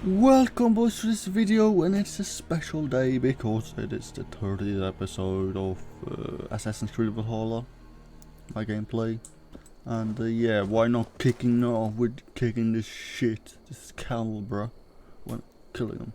Welcome boys to this video, and it's a special day because it is the 30th episode of Assassin's Creed Valhalla, my gameplay. And yeah, why not kicking off with kicking this shit, this camel bruh, when killing him.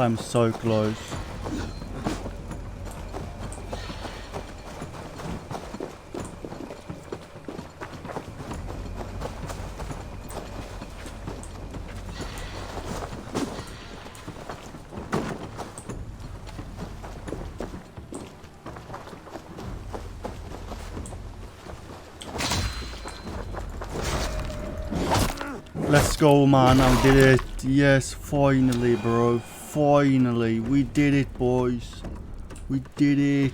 I'm so close. Let's go, man. I did it. Yes, finally, bro. Finally. We did it, boys. We did it.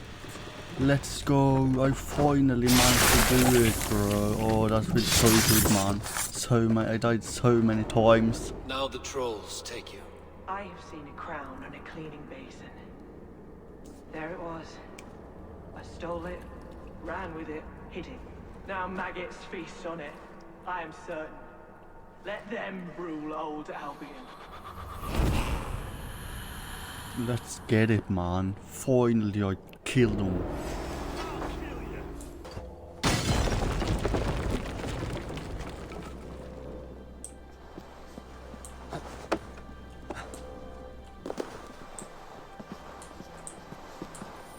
Let's go. I finally managed to do it, bro. Oh, that's been so good, man. I died so many times. Now the trolls take you. I have seen a crown and a cleaning basin. There it was. I stole it, ran with it, hid it. Now maggots feast on it. I am certain. Let them rule old Albion. Let's get it, man. Finally, I killed him.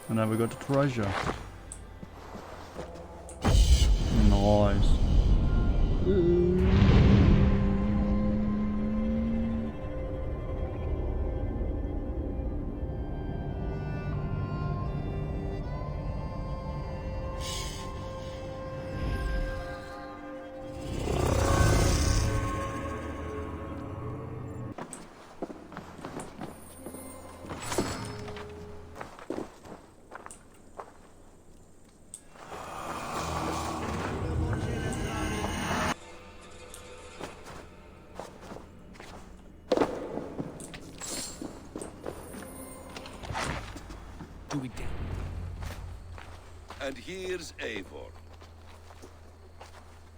And now we got the treasure. Nice. And here's Ivor.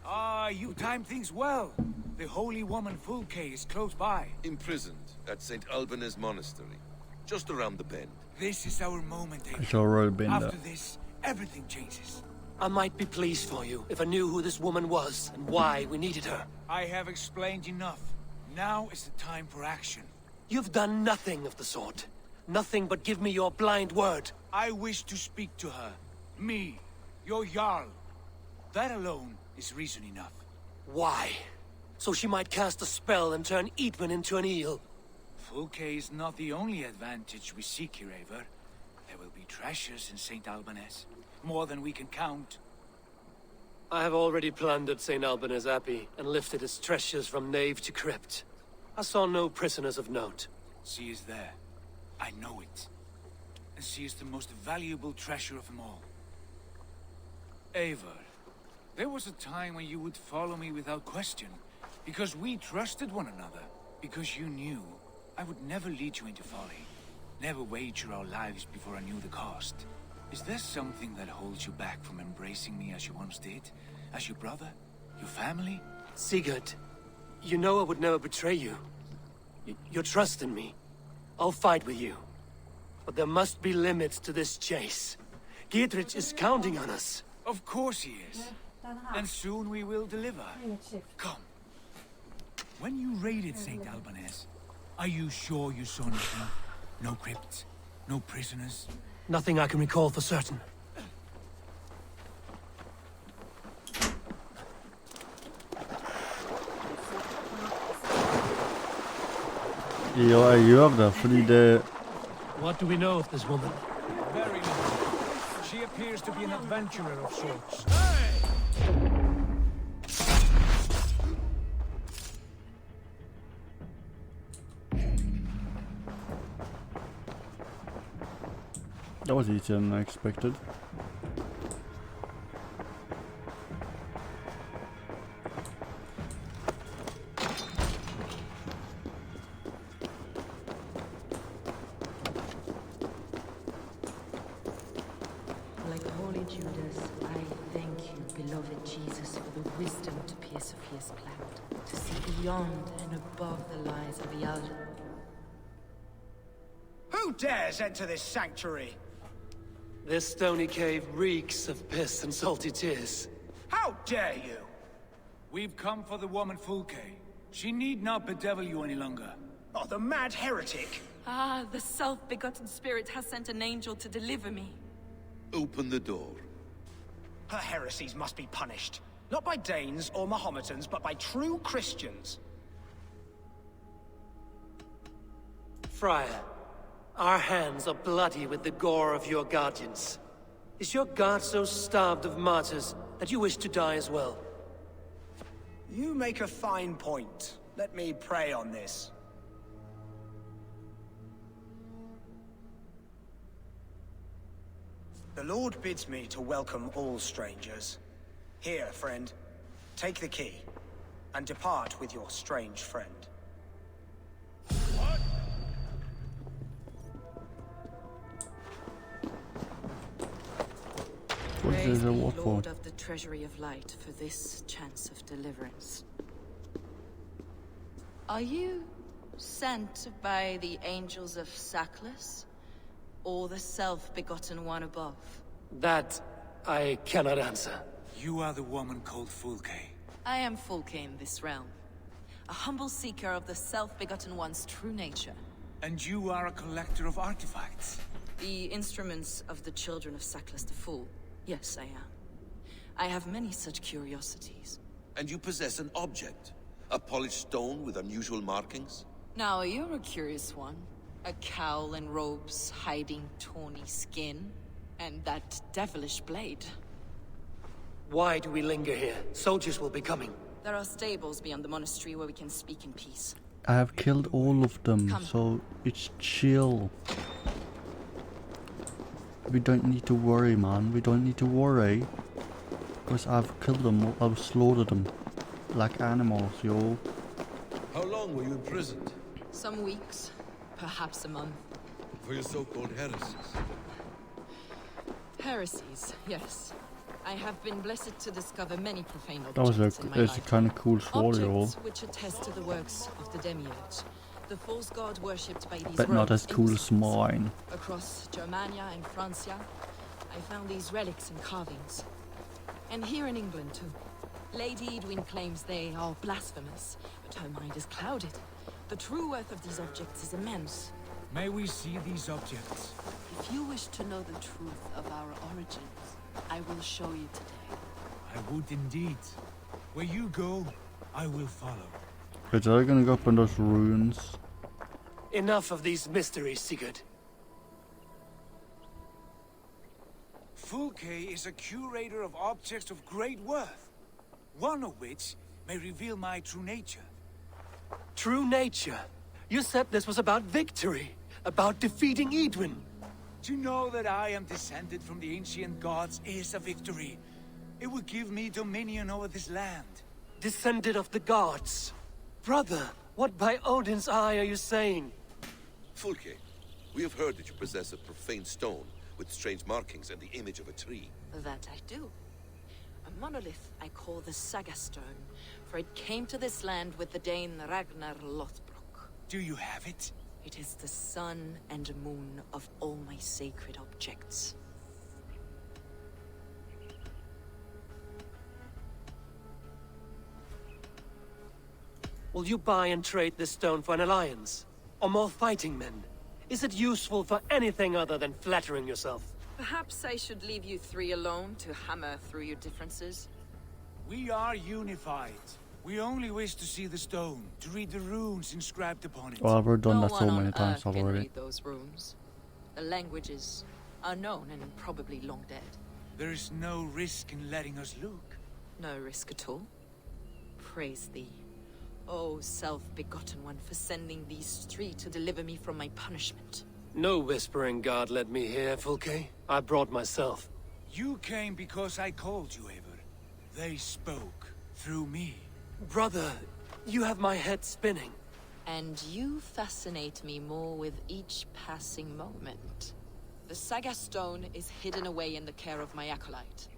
Ah, you timed things well. The holy woman Fulke is close by. Imprisoned at St. Alban's monastery, just around the bend. This is our moment, Ivor. It's already been After there. this, everything changes. I might be pleased for you if I knew who this woman was and why we needed her. I have explained enough. Now is the time for action. You've done nothing of the sort. Nothing but give me your blind word. I wish to speak to her. Me, your Jarl. That alone is reason enough. Why? So she might cast a spell and turn Eatman into an eel. Fulke is not the only advantage we seek here, Eivor. There will be treasures in St. Alban's. More than we can count. I have already plundered St. Alban's Abbey and lifted its treasures from nave to crypt. I saw no prisoners of note. She is there. I know it. And she is the most valuable treasure of them all. Eivor, there was a time when you would follow me without question, because we trusted one another, because you knew I would never lead you into folly, never wager our lives before I knew the cost. Is there something that holds you back from embracing me as you once did? As your brother? Your family? Sigurd, you know I would never betray you. Your trust in me. I'll fight with you. But there must be limits to this chase. Dietrich is counting on us. Of course he is. And soon we will deliver. Come. When you raided St. Alban's, are you sure you saw nothing? No crypts? No prisoners? Nothing I can recall for certain. Ja, jag gör det, för det... What do we know of this woman? Very little. She appears to be an adventurer of sorts. That was easier than I expected. Like holy Judas, I thank you, beloved Jesus, for the wisdom to pierce a fierce cloud, to see beyond and above the lies of Yal. Who dares enter this sanctuary? This stony cave reeks of piss and salty tears. How dare you? We've come for the woman Fulke. She need not bedevil you any longer. Oh, the mad heretic. Ah, the self-begotten spirit has sent an angel to deliver me. Open the door. Her heresies must be punished. Not by Danes or Mahometans, but by true Christians. Friar, our hands are bloody with the gore of your guardians. Is your god so starved of martyrs that you wish to die as well? You make a fine point. Let me pray on this. The Lord bids me to welcome all strangers. Here, friend, take the key, and depart with your strange friend. What Praise is thee, it? What for? Lord of the Treasury of Light, for this chance of deliverance. Are you sent by the angels of Sackless, or the self-begotten one above? That I cannot answer. You are the woman called Fulke. I am Fulke in this realm, a humble seeker of the self-begotten one's true nature. And you are a collector of artifacts. The instruments of the children of Sackless the Fool. Yes, I am. I have many such curiosities. And you possess an object. A polished stone with unusual markings? Now, you're a curious one. A cowl and robes hiding tawny skin. And that devilish blade. Why do we linger here? Soldiers will be coming. There are stables beyond the monastery where we can speak in peace. I have killed all of them, Come. so it's chill. We don't need to worry, man. We don't need to worry. Because I've killed them, I've slaughtered them. Like animals, yo. How long were you imprisoned? Some weeks, perhaps a month. For your so-called heresies? Heresies, yes. I have been blessed to discover many profane That was objects in my it's a life. kind of cool sword, yo. Objects which attest to the works of the demiurge, the false god worshipped by these But not rogues as cool as innocents. mine. Across Germania and Francia, I found these relics and carvings. And here in England too. Lady Edwin claims they are blasphemous, but her mind is clouded. The true worth of these objects is immense. May we see these objects? If you wish to know the truth of our origins, I will show you today. I would indeed. Where you go, I will follow. Is I gonna go up in those ruins? Enough of these mysteries, Sigurd. Fulke is a curator of objects of great worth, one of which may reveal my true nature. True nature. You said this was about victory, about defeating Edwin. To know that I am descended from the ancient gods is a victory. It will give me dominion over this land. Descended of the gods. Brother, what by Odin's eye are you saying? Fulke, we have heard that you possess a profane stone with strange markings and the image of a tree. That I do. A monolith I call the Saga Stone, for it came to this land with the Dane Ragnar Lothbrok. Do you have it? It is the sun and moon of all my sacred objects. Will you buy and trade this stone for an alliance? Or more fighting men? Is it useful for anything other than flattering yourself? Perhaps I should leave you three alone to hammer through your differences. We are unified. We only wish to see the stone, to read the runes inscribed upon it. Well, I've already done No that so one many on times Earth can already. read those runes. The language is unknown and probably long dead. There is no risk in letting us look. No risk at all. Praise thee, O self-begotten one, for sending these three to deliver me from my punishment. No whispering god led me here, Fulke. I brought myself. You came because I called you, Eivor. They spoke through me. Brother, you have my head spinning. And you fascinate me more with each passing moment. The Saga Stone is hidden away in the care of my acolyte.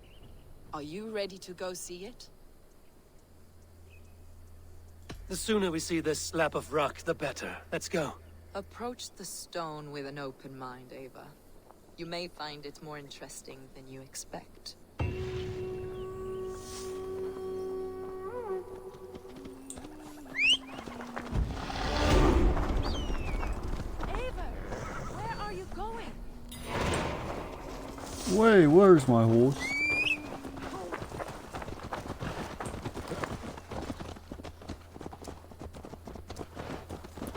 Are you ready to go see it? The sooner we see this slab of rock, the better. Let's go. Approach the stone with an open mind, Ava. You may find it more interesting than you expect. Ava! Wait, where's my horse?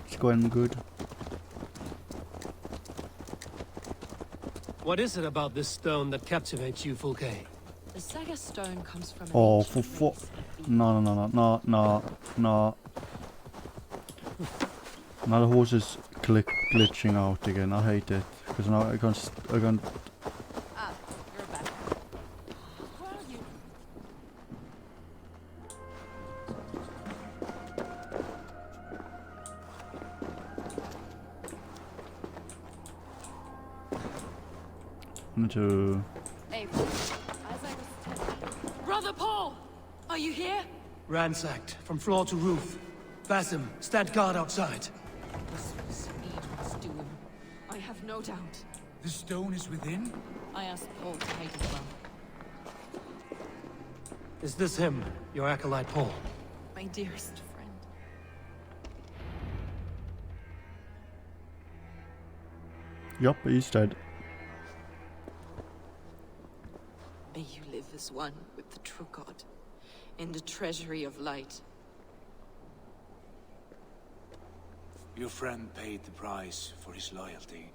It's going good. What is it about this stone that captivates you, Fulke? The Saga stone comes from an Oh, ancient for race of No, no, no, no, no, no. Now the horse is glitching out again. I hate it. Because now I can't... Ah, you're back. Where are you? I need to... Ivor, as I was telling you. Brother Paul! Are you here? Ransacked, from floor to roof. Basim, stand guard outside. This was Idun's doing. I have no doubt. The stone is within? I asked Paul to hide it well. Is this him, your acolyte Paul? My dearest friend. Yup, he's dead. May you live as one with the true God, in the treasury of light. Your friend paid the price for his loyalty.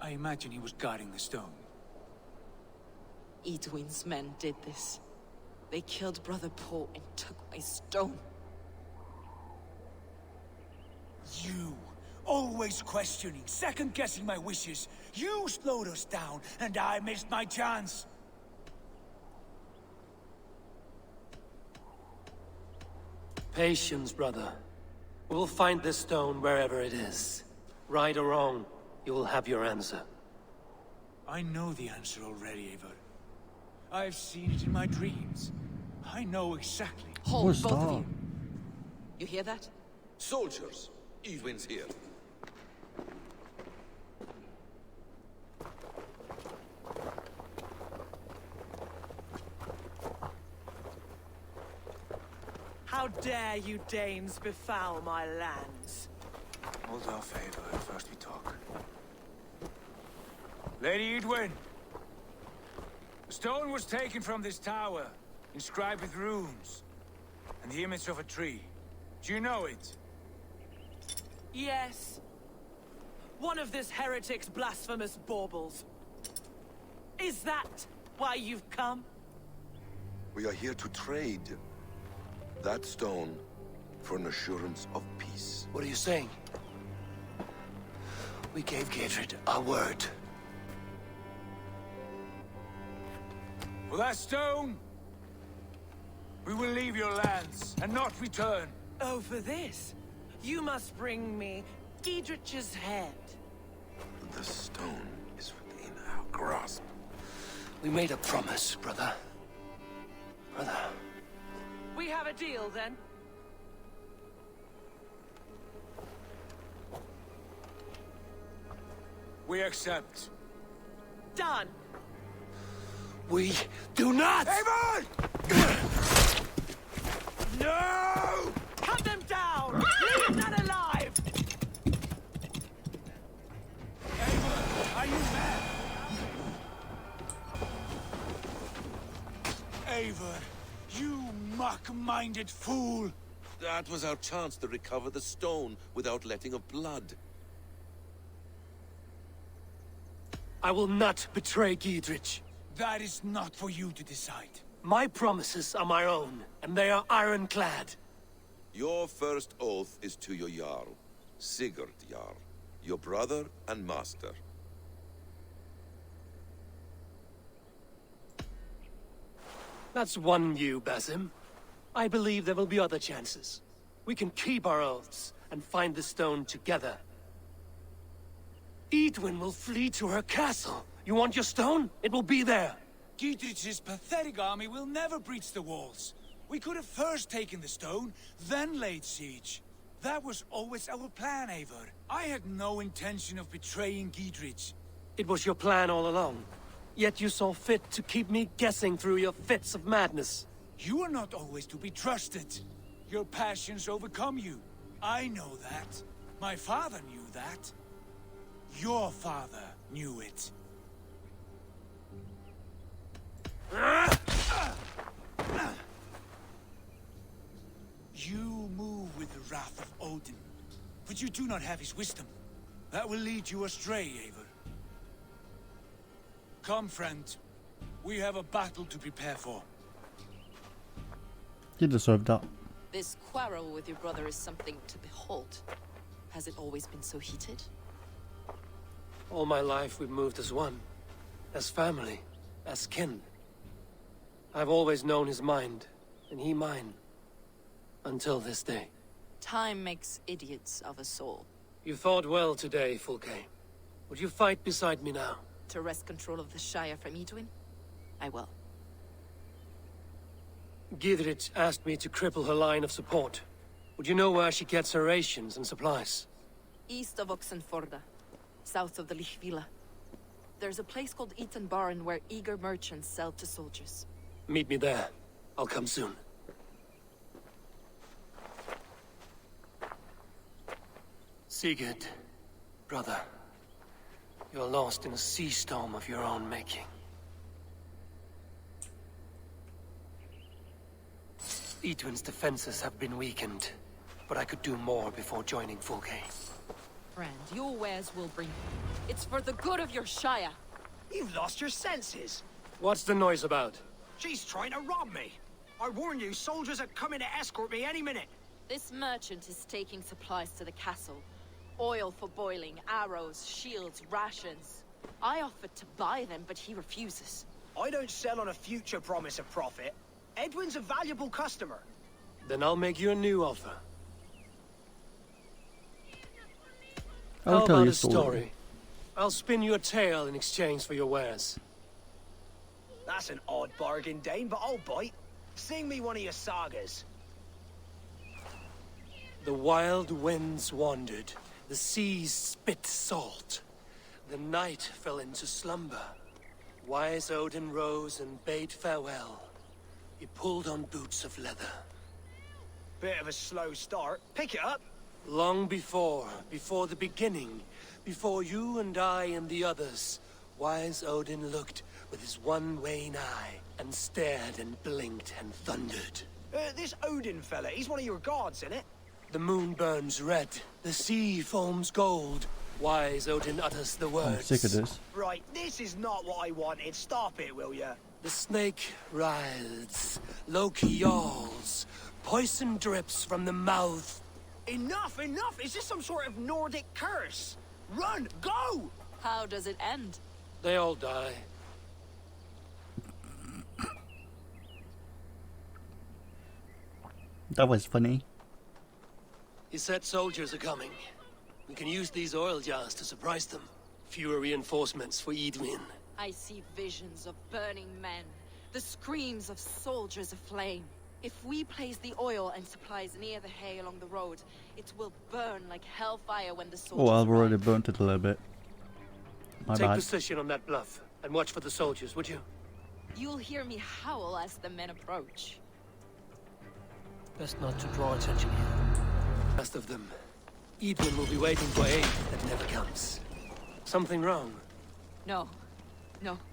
I imagine he was guarding the stone. Idwin's men did this. They killed Brother Paul and took my stone. You! Always questioning, second-guessing my wishes. You slowed us down, and I missed my chance. Patience, brother. We'll find this stone wherever it is. Right or wrong, you will have your answer. I know the answer already, Ivor. I've seen it in my dreams. I know exactly. Hold, What's both of that? you. You hear that? Soldiers, Edwin's here. How dare you Danes befoul my lands? Hold off, Ivor. First we talk. Lady Edwin! The stone was taken from this tower, inscribed with runes, and the image of a tree. Do you know it? Yes. One of this heretic's blasphemous baubles. Is that why you've come? We are here to trade that stone for an assurance of peace. What are you saying? We gave Gatred our word. For that stone, we will leave your lands and not return. Oh, for this? You must bring me Giedrich's head. The stone is within our grasp. We made a promise, brother. Brother. We have a deal, then? We accept. Done! We do not! Avon! No! Cut them down! Leave none alive! Avon, are you mad? Avon, you mock-minded fool! That was our chance to recover the stone without letting of blood. I will not betray Giedrich. That is not for you to decide. My promises are my own, and they are ironclad. Your first oath is to your Jarl, Sigurd Jarl, your brother and master. That's one view, Basim. I believe there will be other chances. We can keep our oaths and find the stone together. Edwin will flee to her castle. You want your stone? It will be there. Giedrich's pathetic army will never breach the walls. We could have first taken the stone, then laid siege. That was always our plan, Eivor. I had no intention of betraying Giedrich. It was your plan all along. Yet you saw fit to keep me guessing through your fits of madness. You are not always to be trusted. Your passions overcome you. I know that. My father knew that. Your father knew it. You move with the wrath of Odin, but you do not have his wisdom. That will lead you astray, Eivor. Come, friend. We have a battle to prepare for. You deserve that. This quarrel with your brother is something to behold. Has it always been so heated? All my life we've moved as one. As family. As kin. I've always known his mind, and he mine. Until this day. Time makes idiots of us all. You fought well today, Fulke. Would you fight beside me now? To wrest control of the Shire from Edwin? I will. Gidrich asked me to cripple her line of support. Would you know where she gets her rations and supplies? East of Oxenforda, south of the Lichvila. There's a place called Eaton Barn where eager merchants sell to soldiers. Meet me there. I'll come soon. Sigurd, brother. You're lost in a sea storm of your own making. Edwin's defenses have been weakened, but I could do more before joining Fulke. Friend, your wares will bring you. It's for the good of your Shire. You've lost your senses. What's the noise about? She's trying to rob me. I warn you, soldiers are coming to escort me any minute. This merchant is taking supplies to the castle. Oil for boiling, arrows, shields, rations. I offered to buy them, but he refuses. I don't sell on a future promise of profit. Edwin's a valuable customer. Then I'll make you a new offer. I'll How tell about you a story? I'll spin you a tale in exchange for your wares. That's an odd bargain, Dane, but I'll bite. Sing me one of your sagas. The wild winds wandered, the seas spit salt. The night fell into slumber. Wise Odin rose and bade farewell. He pulled on boots of leather. Bit of a slow start. Pick it up. Long before the beginning, before you and I and the others, wise Odin looked with his one wan eye and stared and blinked and thundered. This Odin fella, he's one of your gods, innit? The moon burns red, the sea foams gold. Wise Odin utters the I'm words. sick of this. Right, this is not what I wanted. Stop it, will ya? The snake writhes, Loki yawls, poison drips from the mouth. Enough, enough! Is this some sort of Nordic curse? Run! Go! How does it end? They all die. That was funny. He said soldiers are coming. We can use these oil jars to surprise them. Fewer reinforcements for Edwin. I see visions of burning men, the screams of soldiers aflame. If we place the oil and supplies near the hay along the road, it will burn like hellfire when the soldiers Oh, I've already arrive. burnt it a little bit. My Take bad. position on that bluff and watch for the soldiers, would you? You'll hear me howl as the men approach. Best not to draw attention here. Last of them. Edwin will be waiting for aid that never comes. Something wrong? No,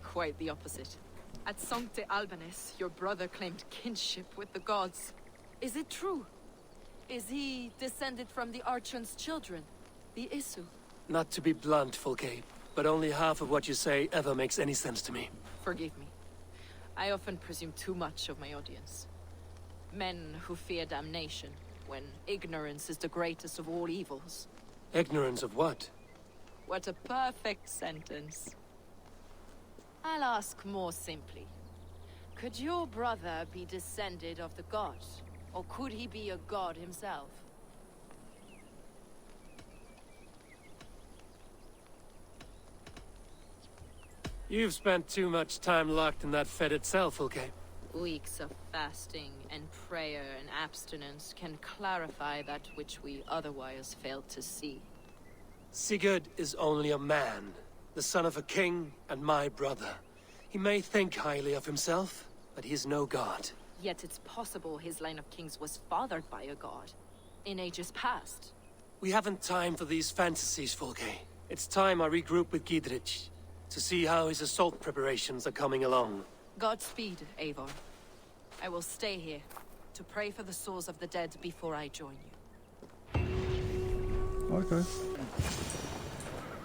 quite the opposite. At Sancte Albanus, your brother claimed kinship with the gods. Is it true? Is he descended from the Archon's children, the Isu? Not to be blunt, Fulke, but only half of what you say ever makes any sense to me. Forgive me. I often presume too much of my audience. Men who fear damnation, when ignorance is the greatest of all evils. Ignorance of what? What a perfect sentence. I'll ask more simply. Could your brother be descended of the gods? Or could he be a god himself? You've spent too much time locked in that fetid cell, Fulke. Weeks of fasting and prayer and abstinence can clarify that which we otherwise fail to see. Sigurd is only a man, the son of a king and my brother. He may think highly of himself, but he is no god. Yet it's possible his line of kings was fathered by a god, in ages past. We haven't time for these fantasies, Fulke. It's time I regroup with Gidrich, to see how his assault preparations are coming along. Godspeed, Eivor. I will stay here. to pray for the souls of the dead before I join you. Okay.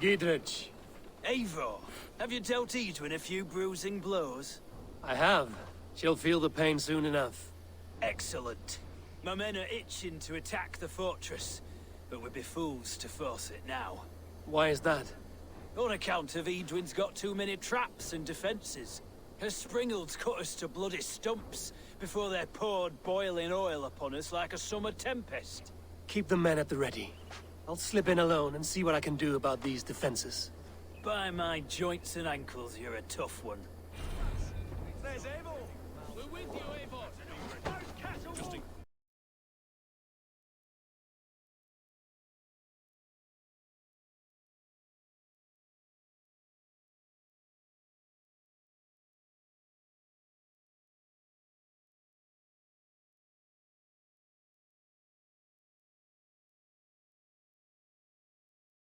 Giedrich, Ivor, have you dealt Edwin a few bruising blows? I have. She'll feel the pain soon enough. Excellent. My men are itching to attack the fortress, but we'd be fools to force it now. Why is that? On account of Edwin's got too many traps and defenses. Her springalds cut us to bloody stumps before they poured boiling oil upon us like a summer tempest. Keep the men at the ready. I'll slip in alone and see what I can do about these defenses. By my joints and ankles, you're a tough one.